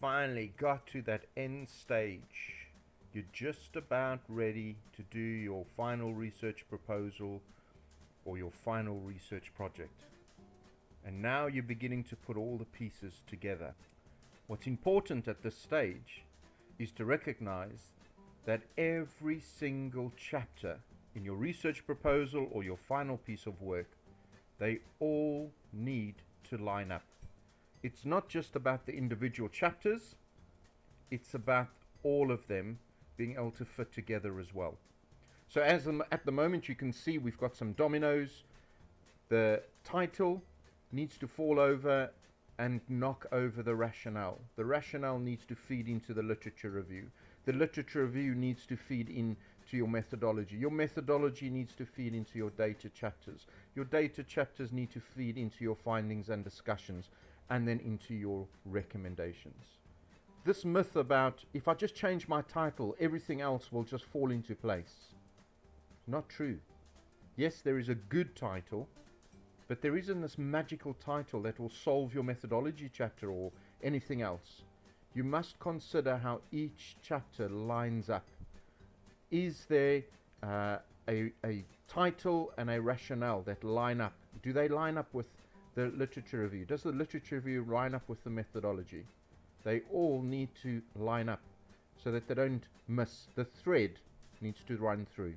finally got to that end stage. You're just about ready to do your final research proposal or your final research project. And now you're beginning to put all the pieces together. What's important at this stage is to recognize that every single chapter in your research proposal or your final piece of work, they all need to line up. It's not just about the individual chapters, it's about all of them being able to fit together as well. So at the moment you can see we've got some dominoes. The title needs to fall over and knock over the rationale. The rationale needs to feed into the literature review. The literature review needs to feed into your methodology. Your methodology needs to feed into your data chapters. Your data chapters need to feed into your findings and discussions, and then into your recommendations. This myth about if I just change my title, everything else will just fall into place. Not true. Yes, there is a good title, but there isn't this magical title that will solve your methodology chapter or anything else. You must consider how each chapter lines up. Is there a title and a rationale that line up? Do they line up with the literature review? Does the literature review line up with the methodology? They all need to line up so that they don't miss. The thread needs to run through.